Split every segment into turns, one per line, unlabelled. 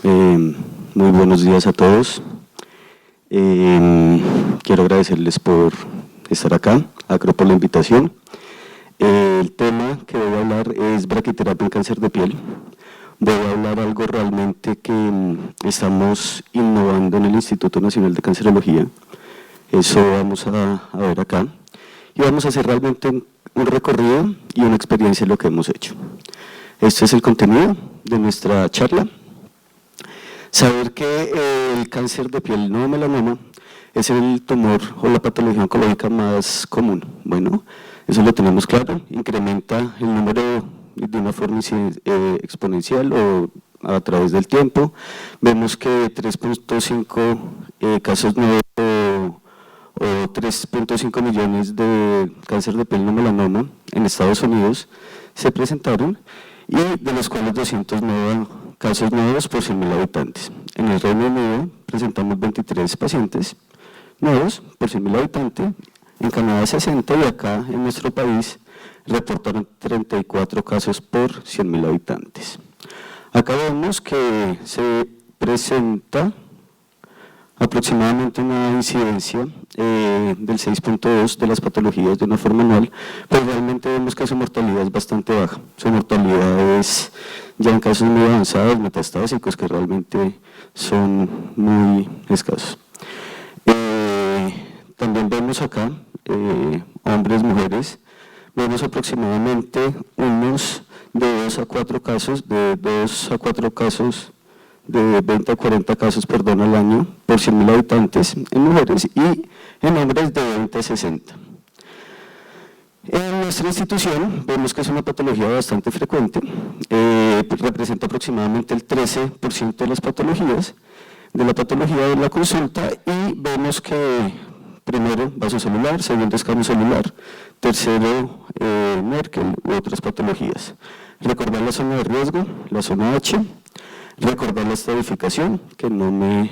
Muy buenos días a todos. Quiero agradecerles por estar acá, por la invitación. El tema que voy a hablar es braquiterapia en cáncer de piel. Voy a hablar algo realmente que estamos innovando en el Instituto Nacional de Cancerología. Eso vamos a ver acá. Y vamos a hacer realmente un recorrido y una experiencia de lo que hemos hecho. Este es el contenido de nuestra charla. Saber que el cáncer de piel no melanoma es el tumor o la patología oncológica más común. Bueno, eso lo tenemos claro, incrementa el número de una forma exponencial o a través del tiempo. Vemos que 3.5 casos nuevos o 3.5 millones de cáncer de piel no melanoma en Estados Unidos se presentaron, y de los cuales 209 casos nuevos por 100.000 habitantes. En el Reino Unido presentamos 23 pacientes nuevos por 100.000 habitantes, en Canadá 60 y acá en nuestro país reportaron 34 casos por 100.000 habitantes. Acá vemos que se presenta aproximadamente una incidencia del 6.2 de las patologías de una forma anual, pero realmente vemos que su mortalidad es bastante baja. Su mortalidad es ya en casos muy avanzados, metastásicos, que realmente son muy escasos. También vemos acá hombres, mujeres, vemos aproximadamente unos de 2 a 4 casos, de 20 a 40 casos, perdón, al año por 100.000 habitantes en mujeres, y en hombres de 20 a 60. En nuestra institución vemos que es una patología bastante frecuente, representa aproximadamente el 13% de las patologías, de la patología de la consulta, y vemos que primero vasocelular, segundo escamo celular, tercero Merkel u otras patologías. Recordar la zona de riesgo, la zona H, recordar la estratificación, que no me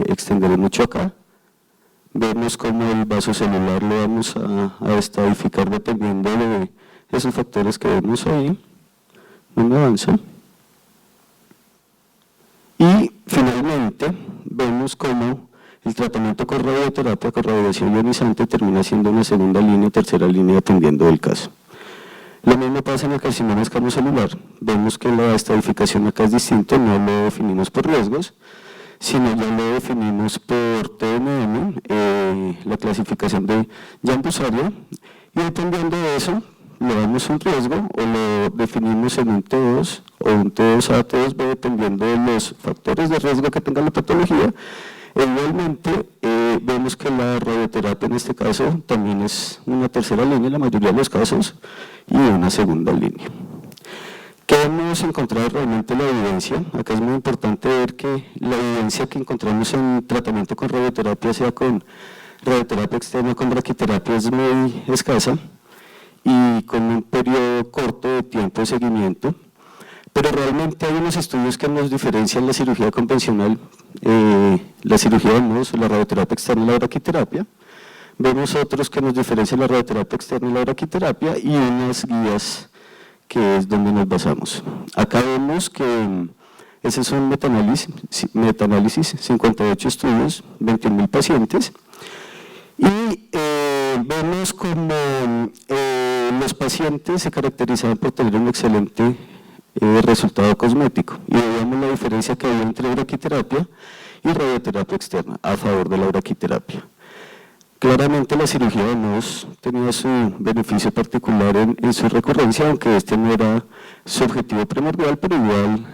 extenderé mucho acá. Vemos cómo el vaso celular lo vamos a estratificar dependiendo de esos factores que vemos ahí. No me avanza. Y finalmente vemos cómo el tratamiento con radioterapia, con radiación ionizante, termina siendo una segunda línea y tercera línea dependiendo del caso. Lo mismo pasa en el carcinoma escamocelular. Vemos que la estratificación acá es distinto, no lo definimos por riesgos, sino ya lo definimos por TNM, la clasificación de Jan-Busaria, y dependiendo de eso, le damos un riesgo o lo definimos en un T2 o un T2A, T2B, dependiendo de los factores de riesgo que tenga la patología. Igualmente, vemos que la radioterapia en este caso también es una tercera línea en la mayoría de los casos y una segunda línea. ¿Qué hemos encontrado realmente en la evidencia? Acá es muy importante ver que la evidencia que encontramos en tratamiento con radioterapia, sea con radioterapia externa o con braquiterapia, es muy escasa y con un periodo corto de tiempo de seguimiento. Pero realmente hay unos estudios que nos diferencian la cirugía convencional, la cirugía de Mohs, la radioterapia externa y la braquiterapia. Vemos otros que nos diferencian la radioterapia externa y la braquiterapia, y unas guías que es donde nos basamos. Acá vemos que ese es un metaanálisis, 58 estudios, 21.000 pacientes, y vemos como los pacientes se caracterizaban por tener un excelente resultado cosmético, y veíamos la diferencia que había entre braquiterapia y radioterapia externa a favor de la braquiterapia. Claramente la cirugía de Mohs tenía su beneficio particular en su recurrencia, aunque este no era su objetivo primordial, pero igual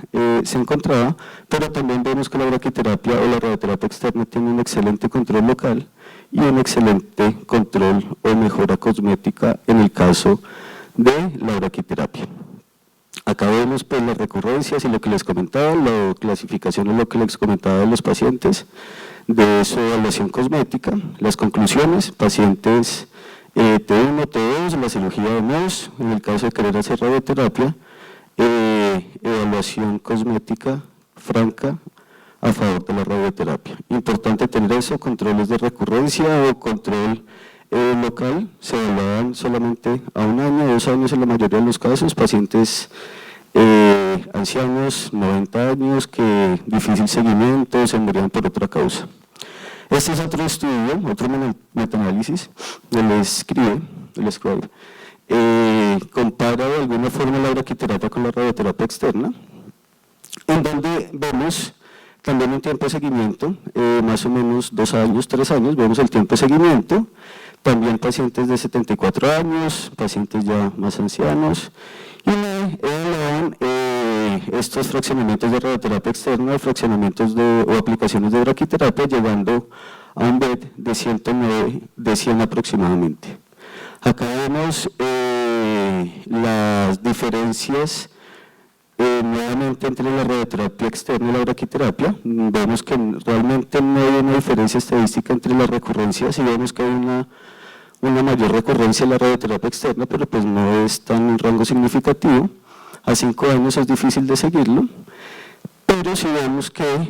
se encontraba. Pero también vemos que la braquiterapia o la radioterapia externa tiene un excelente control local y un excelente control o mejora cosmética en el caso de la braquiterapia. Acá vemos pues las recurrencias y lo que les comentaba, la clasificación es lo que les comentaba de los pacientes, de su evaluación cosmética, las conclusiones, pacientes T1, T2, la cirugía de Mohs, en el caso de querer hacer radioterapia, evaluación cosmética franca a favor de la radioterapia. Importante tener eso, controles de recurrencia o control local, se evaluaban solamente a 1 año, 2 años en la mayoría de los casos, pacientes ancianos, 90 años, que difícil seguimiento, se morían por otra causa. Este es otro estudio, otro metaanálisis del SCRIBE, compara de alguna forma la braquiterapia con la radioterapia externa, en donde vemos también un tiempo de seguimiento, más o menos 2 años, 3 años, vemos el tiempo de seguimiento, también pacientes de 74 años, pacientes ya más ancianos, y evaluaban estos fraccionamientos de radioterapia externa, fraccionamientos o aplicaciones de braquiterapia, llegando a un BED de 109 de 100 aproximadamente. Acá vemos las diferencias nuevamente entre la radioterapia externa y la braquiterapia. Vemos que realmente no hay una diferencia estadística entre las recurrencias y vemos que hay una mayor recurrencia en la radioterapia externa, pero pues no es tan un rango significativo. A 5 años es difícil de seguirlo, pero si vemos que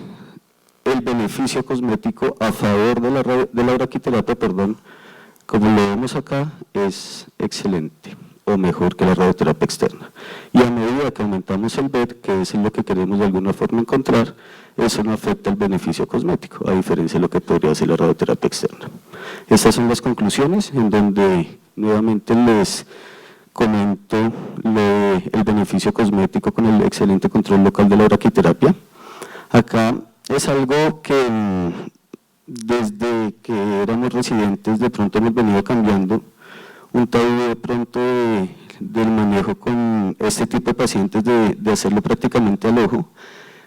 el beneficio cosmético a favor de la braquiterapia, como lo vemos acá, es excelente o mejor que la radioterapia externa. Y a medida que aumentamos el BED, que es lo que queremos de alguna forma encontrar, eso no afecta el beneficio cosmético, a diferencia de lo que podría ser la radioterapia externa. Estas son las conclusiones, en donde nuevamente les comento el beneficio cosmético con el excelente control local de la braquiterapia. Acá es algo que desde que éramos residentes de pronto hemos venido cambiando un tabú de pronto del manejo con este tipo de pacientes, de hacerlo prácticamente al ojo.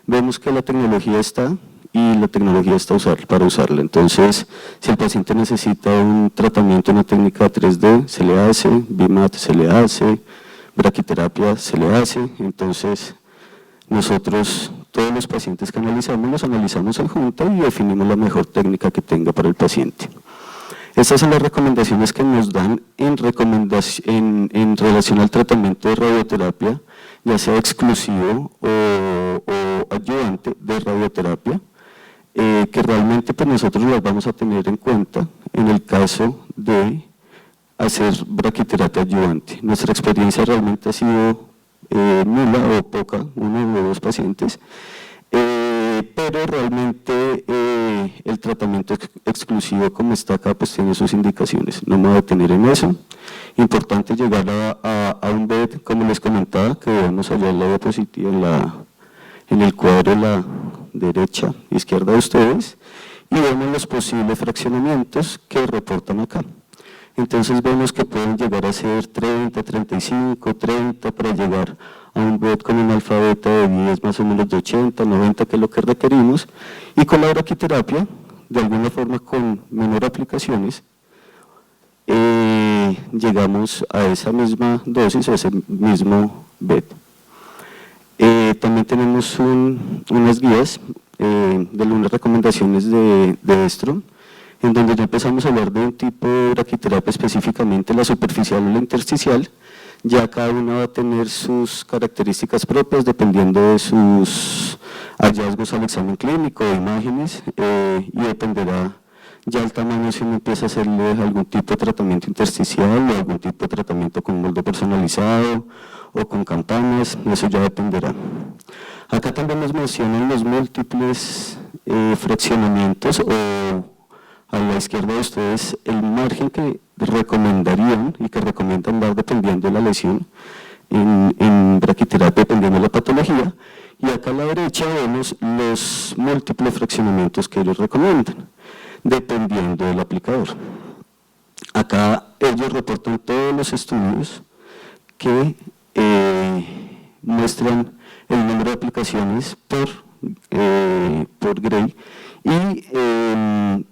Vemos que la tecnología está y la tecnología está para usarla. Entonces, si el paciente necesita un tratamiento, una técnica 3D, se le hace, BIMAT se le hace, braquiterapia se le hace. Entonces, nosotros, todos los pacientes que analizamos, los analizamos en junta y definimos la mejor técnica que tenga para el paciente. Estas son las recomendaciones que nos dan en relación al tratamiento de radioterapia, ya sea exclusivo o ayudante de radioterapia, que realmente pues, nosotros las vamos a tener en cuenta en el caso de hacer braquiterapia ayudante. Nuestra experiencia realmente ha sido nula o poca, 1 o 2 pacientes, pero realmente el tratamiento exclusivo como está acá pues tiene sus indicaciones, no me voy a detener en eso. Importante llegar a un BED, como les comentaba, que vemos allá en la diapositiva, en el cuadro de la derecha, izquierda de ustedes, y vemos los posibles fraccionamientos que reportan acá. Entonces vemos que pueden llegar a ser 30, 35, 30 para llegar a un BED con un alfa beta de 10 más o menos de 80, 90 que es lo que requerimos, y con la braquiterapia, de alguna forma con menor aplicaciones, llegamos a esa misma dosis o ese mismo BED. También tenemos unas guías de unas recomendaciones de ESTRO, en donde ya empezamos a hablar de un tipo de braquiterapia específicamente, la superficial o la intersticial. Ya cada una va a tener sus características propias dependiendo de sus hallazgos al examen clínico, de imágenes, y dependerá ya el tamaño si uno empieza a hacerle algún tipo de tratamiento intersticial o algún tipo de tratamiento con molde personalizado o con campanas, eso ya dependerá. Acá también nos mencionan los múltiples fraccionamientos o a la izquierda de ustedes el margen que recomendarían y que recomiendan dar dependiendo de la lesión en braquiterapia, dependiendo de la patología, y acá a la derecha vemos los múltiples fraccionamientos que ellos recomiendan, dependiendo del aplicador. Acá ellos reportan todos los estudios que muestran el número de aplicaciones por Gray y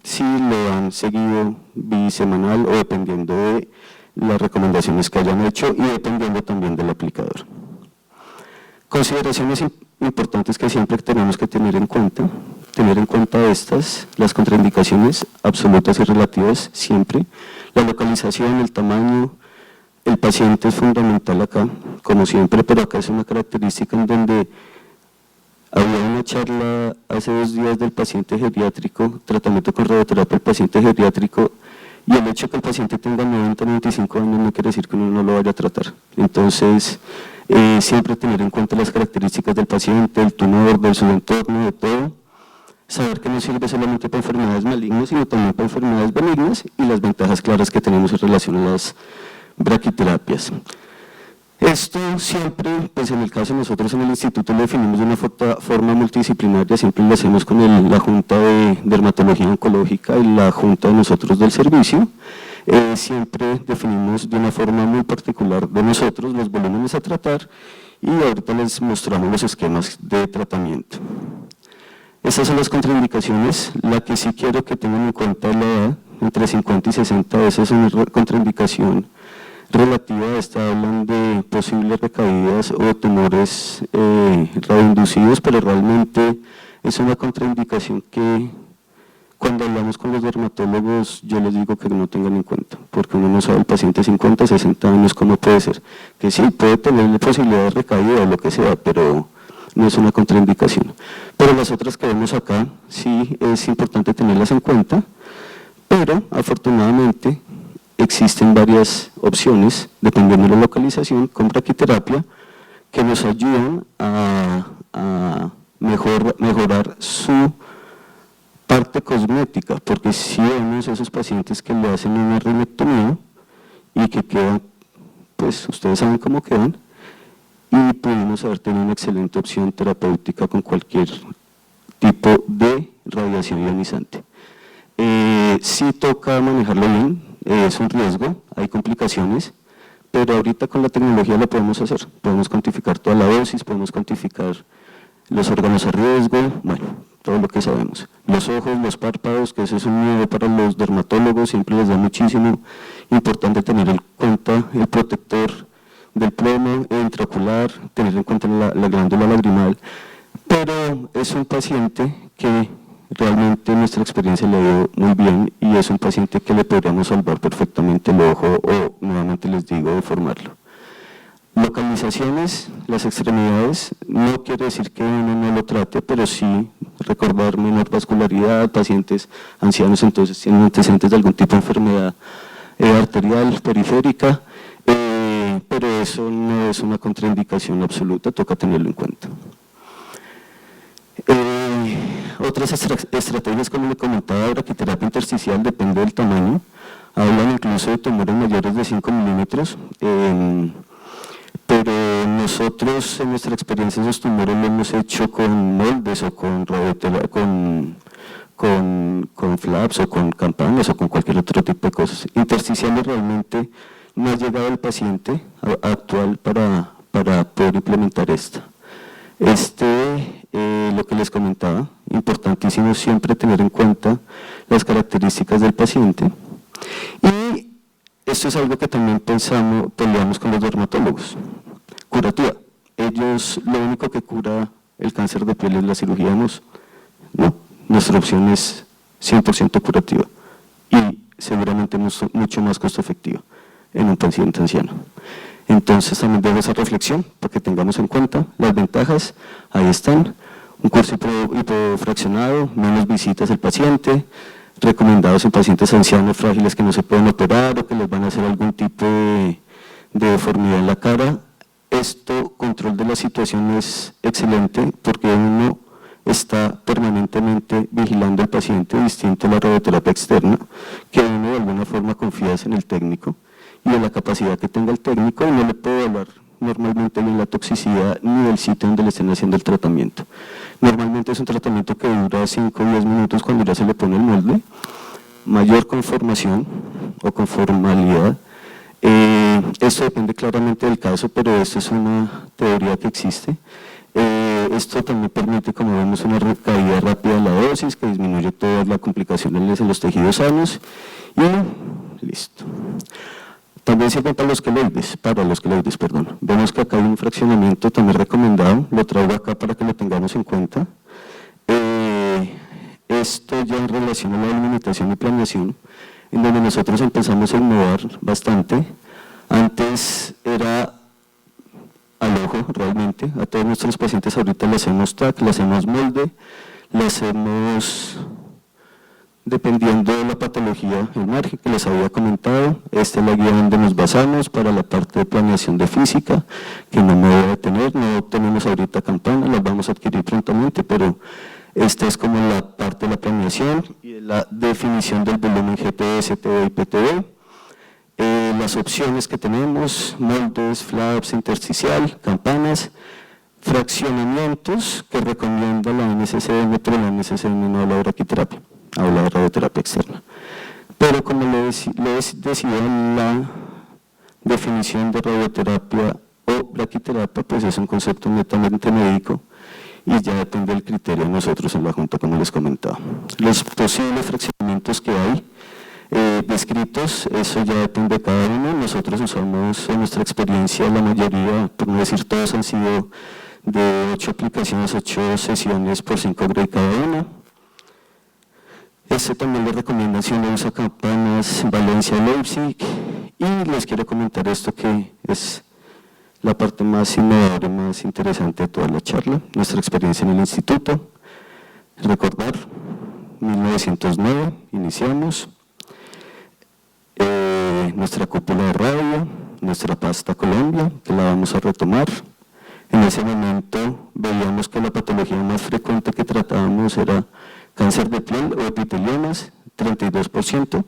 si lo han seguido bisemanal o dependiendo de las recomendaciones que hayan hecho y dependiendo también del aplicador. Consideraciones importantes que siempre tenemos que tener en cuenta estas, las contraindicaciones absolutas y relativas siempre, la localización, el tamaño, el paciente es fundamental acá, como siempre, pero acá es una característica en donde había una charla hace 2 días del paciente geriátrico, tratamiento con radioterapia del paciente geriátrico, y el hecho de que el paciente tenga 90, 95 años no quiere decir que uno no lo vaya a tratar. Entonces, Siempre tener en cuenta las características del paciente, del tumor, de su entorno, de todo. Saber que no sirve solamente para enfermedades malignas, sino también para enfermedades benignas y las ventajas claras que tenemos en relación a las braquiterapias. Esto siempre, pues en el caso de nosotros en el instituto lo definimos de una forma multidisciplinaria, siempre lo hacemos con la Junta de Dermatología Oncológica y la Junta de nosotros del servicio. Siempre definimos de una forma muy particular de nosotros los volúmenes a tratar y ahorita les mostramos los esquemas de tratamiento. Estas son las contraindicaciones. La que sí quiero que tengan en cuenta es la edad, entre 50 y 60, esa es una contraindicación relativa a esta. Hablan de posibles recaídas o tumores radioinducidos, pero realmente es una contraindicación que cuando hablamos con los dermatólogos yo les digo que no tengan en cuenta, porque uno no sabe el paciente de 50, 60 años cómo puede ser, que sí, puede tener la posibilidad de recaída o lo que sea, pero no es una contraindicación. Pero las otras que vemos acá sí es importante tenerlas en cuenta, pero afortunadamente existen varias opciones, dependiendo de la localización, con braquiterapia, que nos ayudan a mejorar su parte cosmética, porque si vemos esos pacientes que le hacen una rinectomía y que quedan, pues ustedes saben cómo quedan, y pudimos haber tenido una excelente opción terapéutica con cualquier tipo de radiación ionizante. Sí toca manejarlo bien, es un riesgo, hay complicaciones, pero ahorita con la tecnología lo podemos hacer, podemos cuantificar toda la dosis, podemos cuantificar los órganos a riesgo, bueno, todo lo que sabemos. Los ojos, los párpados, que eso es un miedo para los dermatólogos, siempre les da muchísimo importante tener en cuenta el protector del plomo intraocular, tener en cuenta la glándula lagrimal, pero es un paciente que realmente en nuestra experiencia le ha ido muy bien y es un paciente que le podríamos salvar perfectamente el ojo o, nuevamente les digo, deformarlo. Localizaciones, las extremidades, no quiere decir que uno no lo trate, pero sí recordar menor vascularidad, pacientes ancianos entonces tienen antecedentes de algún tipo de enfermedad arterial, periférica, pero eso no es una contraindicación absoluta, toca tenerlo en cuenta. Otras estrategias, como le comentaba, de braquiterapia intersticial depende del tamaño, hablan incluso de tumores mayores de 5 milímetros, pero nosotros en nuestra experiencia esos tumores lo hemos hecho con moldes o con flaps o con campanas o con cualquier otro tipo de cosas. Intersticiales realmente no ha llegado el paciente actual para poder implementar esta. Lo que les comentaba, importantísimo siempre tener en cuenta las características del paciente y esto es algo que también peleamos con los dermatólogos. Curativa, ellos lo único que cura el cáncer de piel es la cirugía de Mohs. No, nuestra opción es 100% curativa y seguramente mucho más costo efectiva en un paciente anciano. Entonces también dejo esa reflexión para que tengamos en cuenta las ventajas, ahí están, un curso hipofraccionado, menos visitas al paciente, recomendados en pacientes ancianos frágiles que no se pueden operar o que les van a hacer algún tipo de deformidad en la cara. Control de la situación es excelente porque uno está permanentemente vigilando al paciente, distinto a la radioterapia externa, que uno de alguna forma confía en el técnico y en la capacidad que tenga el técnico y no le puede hablar normalmente ni la toxicidad ni del sitio donde le estén haciendo el tratamiento. Normalmente es un tratamiento que dura 5 o 10 minutos cuando ya se le pone el molde, mayor conformación o conformalidad. Esto depende claramente del caso, pero esto es una teoría que existe. Esto también permite, como vemos, una recaída rápida de la dosis que disminuye todas las complicaciones en los tejidos sanos y listo. También sirve para los queloides, Vemos que acá hay un fraccionamiento también recomendado, lo traigo acá para que lo tengamos en cuenta. Esto ya en relación a la delimitación y planeación, en donde nosotros empezamos a innovar bastante. Antes era al ojo realmente, a todos nuestros pacientes ahorita le hacemos TAC, le hacemos molde, le hacemos dependiendo de la patología, el margen que les había comentado. Esta es la guía donde nos basamos para la parte de planeación de física, que no me voy a detener, no tenemos ahorita campanas, las vamos a adquirir prontamente, pero esta es como la parte de la planeación y de la definición del volumen GTD, STD y PTD. Las opciones que tenemos, moldes, flaps, intersticial, campanas, fraccionamientos que recomienda la NCCN, pero la NCCN no habla de braquiterapia, habla de radioterapia externa. Pero como le decía, la definición de radioterapia o braquiterapia, pues es un concepto netamente médico y ya depende del criterio de nosotros en la Junta, como les comentaba. Los posibles fraccionamientos que hay descritos, eso ya depende de cada uno. Nosotros usamos en nuestra experiencia, la mayoría, por no decir todos, han sido de 8 aplicaciones, 8 sesiones por 5 Gray cada una. También les recomienda si uno usa campanas Valencia Leipzig, y les quiero comentar esto que es la parte más innovadora y más interesante de toda la charla, nuestra experiencia en el instituto. Recordar, 1909 iniciamos, nuestra cúpula de radio, nuestra pasta Colombia, que la vamos a retomar. En ese momento veíamos que la patología más frecuente que tratábamos era cáncer de piel o epiteliomas, 32%.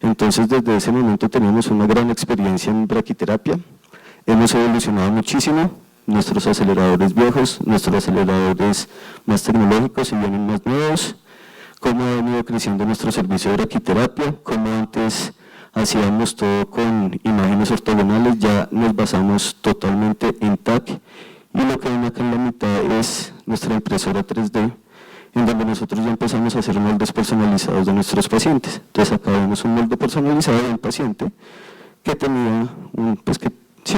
Entonces desde ese momento teníamos una gran experiencia en braquiterapia. Hemos evolucionado muchísimo, nuestros aceleradores viejos, nuestros aceleradores más tecnológicos y vienen más nuevos, cómo ha venido creciendo nuestro servicio de braquiterapia, cómo antes hacíamos todo con imágenes ortogonales, ya nos basamos totalmente en TAC, y lo que ven acá en la mitad es nuestra impresora 3D, en donde nosotros ya empezamos a hacer moldes personalizados de nuestros pacientes. Entonces acá vemos un molde personalizado de un paciente que tenía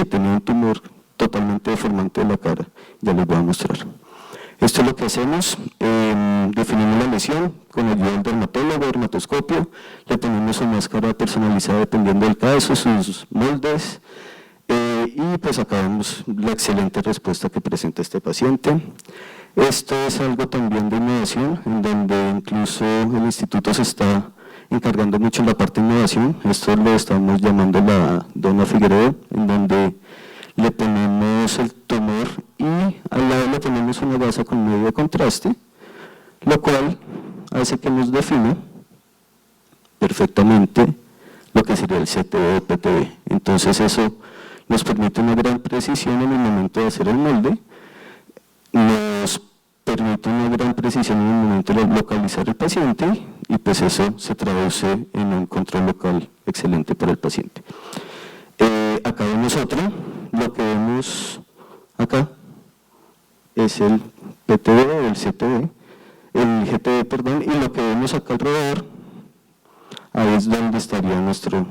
tenía un tumor totalmente deformante de la cara, ya les voy a mostrar. Esto es lo que hacemos, definimos la lesión con ayuda del dermatólogo, dermatoscopio, le ponemos su máscara personalizada dependiendo del caso, sus moldes, y pues acá vemos la excelente respuesta que presenta este paciente. Esto es algo también de innovación, en donde incluso el instituto se está encargando mucho en la parte de innovación. Esto lo estamos llamando la Dona Figueredo, en donde le ponemos el tumor y al lado le ponemos una gasa con medio contraste, lo cual hace que nos defina perfectamente lo que sería el CTD o PTD. Entonces eso nos permite una gran precisión en el momento de hacer el molde, nos permite una gran precisión en el momento de localizar el paciente, y pues eso se traduce en un control local excelente para el paciente. Acá vemos otro, lo que vemos acá es el PTD o el CTD, el GTD, perdón, y lo que vemos acá alrededor, ahí es donde estaría nuestro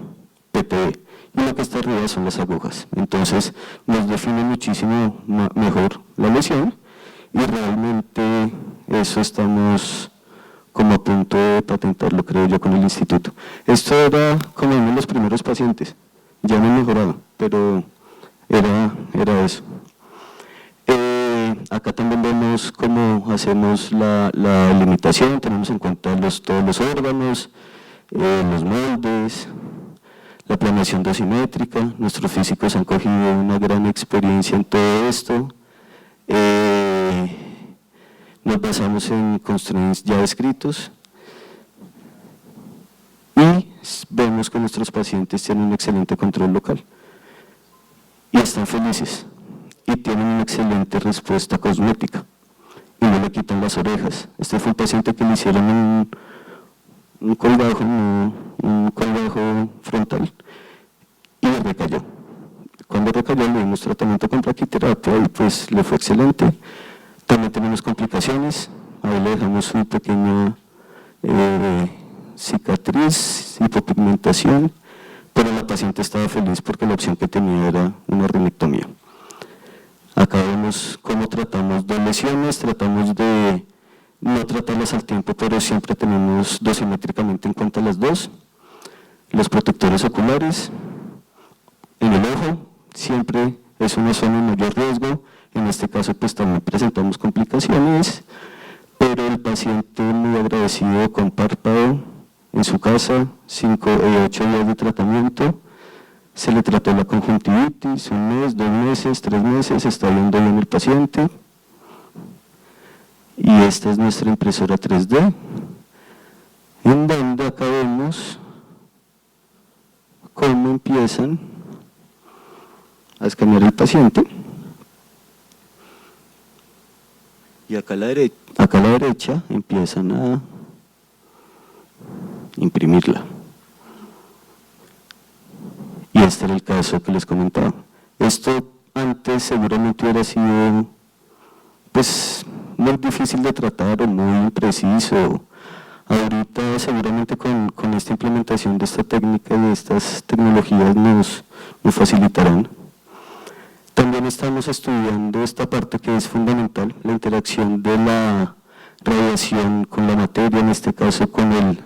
PTD, y lo que está arriba son las agujas. Entonces nos define muchísimo mejor la lesión, y realmente eso estamos como a punto de patentarlo, creo yo, con el instituto. Esto era como uno de los primeros pacientes, ya no mejoraba, pero era eso. Acá también vemos cómo hacemos la limitación, tenemos en cuenta todos los órganos, los moldes, la planeación dosimétrica. Nuestros físicos han cogido una gran experiencia en todo esto. Nos basamos en constraints ya escritos y vemos que nuestros pacientes tienen un excelente control local y están felices y tienen una excelente respuesta cosmética y no le quitan las orejas. Este fue un paciente que le hicieron un colgajo frontal y recayó. Cuando recayó le dimos tratamiento con braquiterapia y pues le fue excelente. También tenemos complicaciones, ahí le dejamos una pequeña cicatriz, hipopigmentación, pero la paciente estaba feliz porque la opción que tenía era una rinectomía. Acá vemos cómo tratamos dos lesiones, tratamos de no tratarlas al tiempo, pero siempre tenemos dosimétricamente en cuenta las dos. Los protectores oculares, en el ojo, siempre es una zona de mayor riesgo. En este caso pues también presentamos complicaciones, pero el paciente muy agradecido con párpado en su casa, 8 días de tratamiento, se le trató la conjuntivitis, 1 mes, 2 meses, 3 meses, está viendo bien el paciente. Y esta es nuestra impresora 3D, en donde acá vemos cómo empiezan a escanear el paciente. Y acá a la derecha empiezan a imprimirla. Y este era el caso que les comentaba. Esto antes seguramente hubiera sido pues muy difícil de tratar o muy impreciso. Ahorita seguramente con esta implementación de esta técnica y de estas tecnologías nos facilitarán. También estamos estudiando esta parte que es fundamental, la interacción de la radiación con la materia, en este caso con el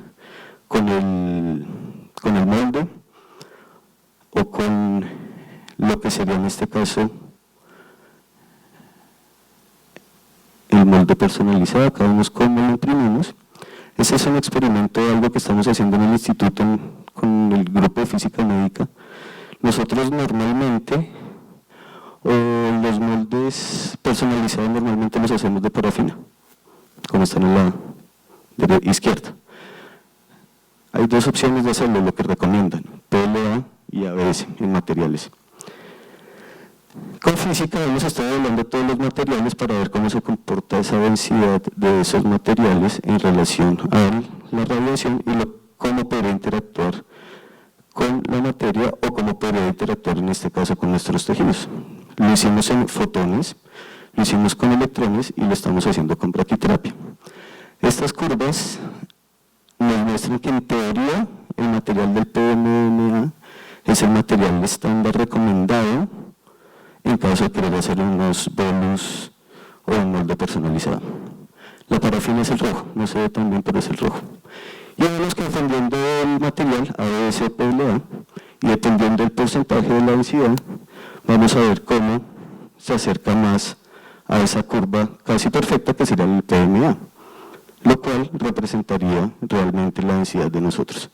molde, o con lo que sería en este caso el molde personalizado. Acá vemos cómo lo imprimimos. Ese es un experimento, algo que estamos haciendo en el instituto con el grupo de física médica. Nosotros normalmente, los moldes personalizados normalmente los hacemos de parafina, como están en la izquierda. Hay 2 opciones de hacerlo, lo que recomiendan, PLA y ABS en materiales. Con física hemos estado hablando de todos los materiales para ver cómo se comporta esa densidad de esos materiales en relación a la radiación y cómo podría interactuar con la materia o cómo podría interactuar en este caso con nuestros tejidos. Lo hicimos en fotones, lo hicimos con electrones y lo estamos haciendo con braquiterapia. Estas curvas nos muestran que en teoría el material del PMMA es el material estándar recomendado en caso de querer hacer unos bolus o un molde personalizado. La parafina es el rojo, no se ve tan bien, pero es el rojo. Y vemos que dependiendo del material, ABS o PLA, y dependiendo del porcentaje de la densidad, vamos a ver cómo se acerca más a esa curva casi perfecta que sería el PMA, lo cual representaría realmente la densidad de nosotros.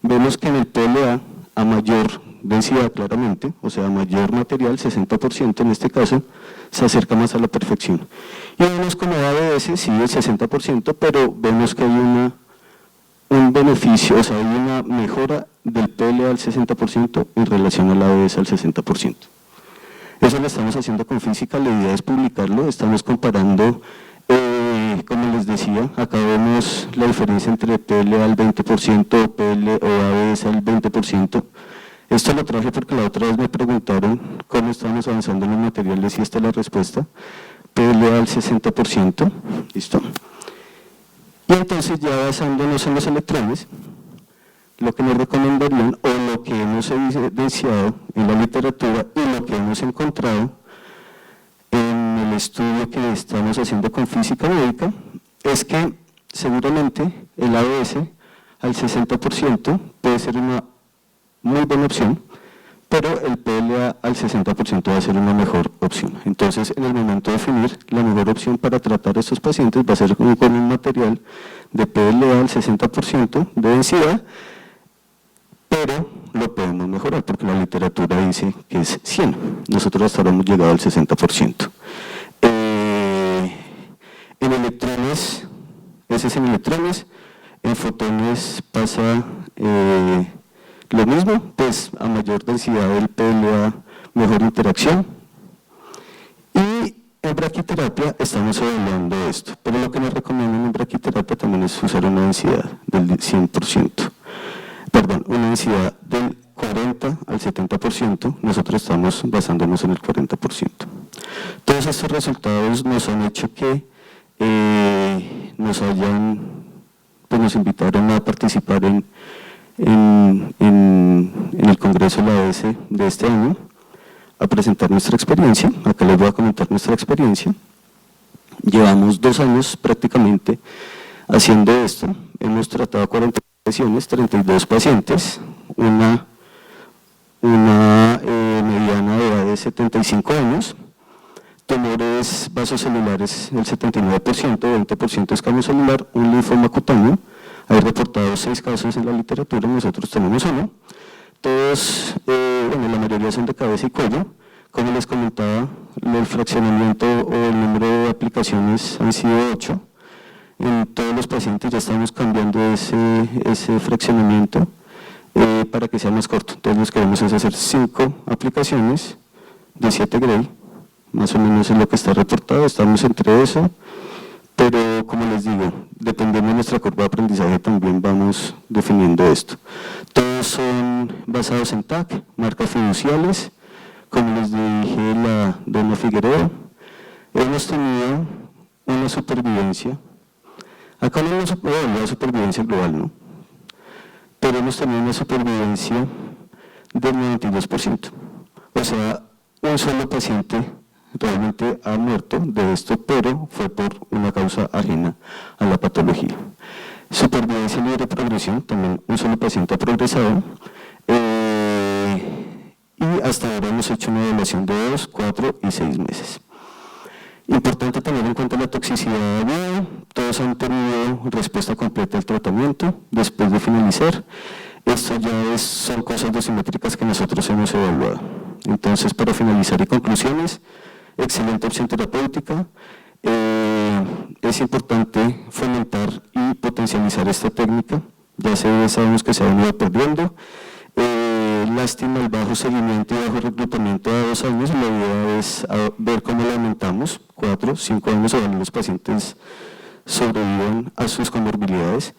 Vemos que en el PLA, a mayor densidad claramente, o sea, mayor material, 60% en este caso, se acerca más a la perfección. Y vemos como ABS sí el 60%, pero vemos que hay un beneficio, o sea, hay una mejora del PLA al 60% en relación al ABS al 60%. Eso lo estamos haciendo con física, la idea es publicarlo, estamos comparando, como les decía, acá vemos la diferencia entre PLA al 20% o ABS al 20%. Esto lo traje porque la otra vez me preguntaron cómo estamos avanzando en los materiales y esta es la respuesta. PLA al 60%, ¿listo? Y entonces ya basándonos en los electrones, lo que nos recomendarían o lo que hemos evidenciado en la literatura y lo que hemos encontrado en el estudio que estamos haciendo con física médica es que seguramente el ABS al 60% puede ser una muy buena opción, pero el PLA al 60% va a ser una mejor opción. Entonces, en el momento de definir, la mejor opción para tratar a estos pacientes va a ser con un material de PLA al 60% de densidad, pero lo podemos mejorar porque la literatura dice que es 100. Nosotros hasta ahora hemos llegado al 60%. En electrones, ese es en electrones, en fotones pasa lo mismo, pues a mayor densidad del PLA, mejor interacción. Y en braquiterapia estamos evaluando esto, pero lo que nos recomiendan en braquiterapia también es usar una densidad del 100%, perdón, una densidad del 40 al 70%, nosotros estamos basándonos en el 40%. Todos estos resultados nos han hecho que nos invitaron a participar en el Congreso de la ABS de este año, a presentar nuestra experiencia. Acá les voy a comentar nuestra experiencia. Llevamos 2 años prácticamente haciendo esto, hemos tratado 40 sesiones, 32 pacientes, una mediana de edad de 75 años, tumores vasocelulares el 79%, 20% escamo celular, un linfoma cutáneo, Hay reportados 6 casos en la literatura, nosotros tenemos 1. Todos, bueno, la mayoría son de cabeza y cuello. Como les comentaba, el fraccionamiento o el número de aplicaciones han sido 8. En todos los pacientes ya estamos cambiando ese fraccionamiento para que sea más corto. Entonces lo que queremos es hacer 5 aplicaciones de 7 Gray, más o menos es lo que está reportado, estamos entre eso, pero como les digo, dependiendo de nuestra curva de aprendizaje también vamos definiendo esto. Todos son basados en TAC, marcas fiduciales, como les dije la dona Figueroa. Hemos tenido una supervivencia, acá no hemos evaluado la supervivencia global, ¿no? Pero hemos tenido una supervivencia del 92%. O sea, un solo paciente realmente ha muerto de esto, pero fue por una causa ajena a la patología. Supervivencia libre de progresión, también un solo paciente ha progresado. Y hasta ahora hemos hecho una evaluación de 2, 4 y 6 meses. Importante tener en cuenta la toxicidad aguda, todos han tenido respuesta completa al tratamiento después de finalizar. Esto ya son cosas dosimétricas que nosotros hemos evaluado. Entonces, para finalizar y conclusiones, excelente opción terapéutica. Es importante fomentar y potencializar esta técnica, ya sabemos que se ha venido perdiendo. Lástima el bajo seguimiento y bajo reclutamiento de 2 años, la idea es ver cómo lo aumentamos, 4, 5 años, o los pacientes sobreviven a sus comorbilidades.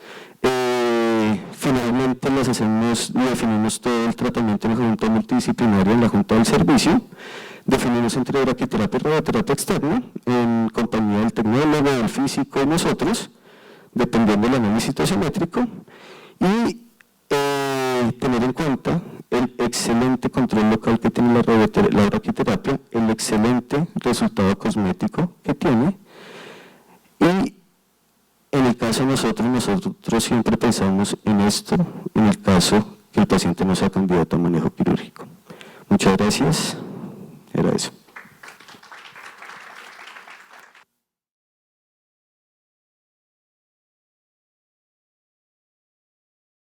Finalmente definimos todo el tratamiento en la Junta Multidisciplinaria, en la Junta del Servicio, definimos entre braquiterapia y radioterapia externa, en compañía del tecnólogo, del físico y nosotros, dependiendo del análisis dosimétrico, y tener en cuenta el excelente control local que tiene la braquiterapia, el excelente resultado cosmético que tiene, y en el caso de nosotros siempre pensamos en esto, en el caso que el paciente no sea candidato a manejo quirúrgico. Muchas gracias, era eso.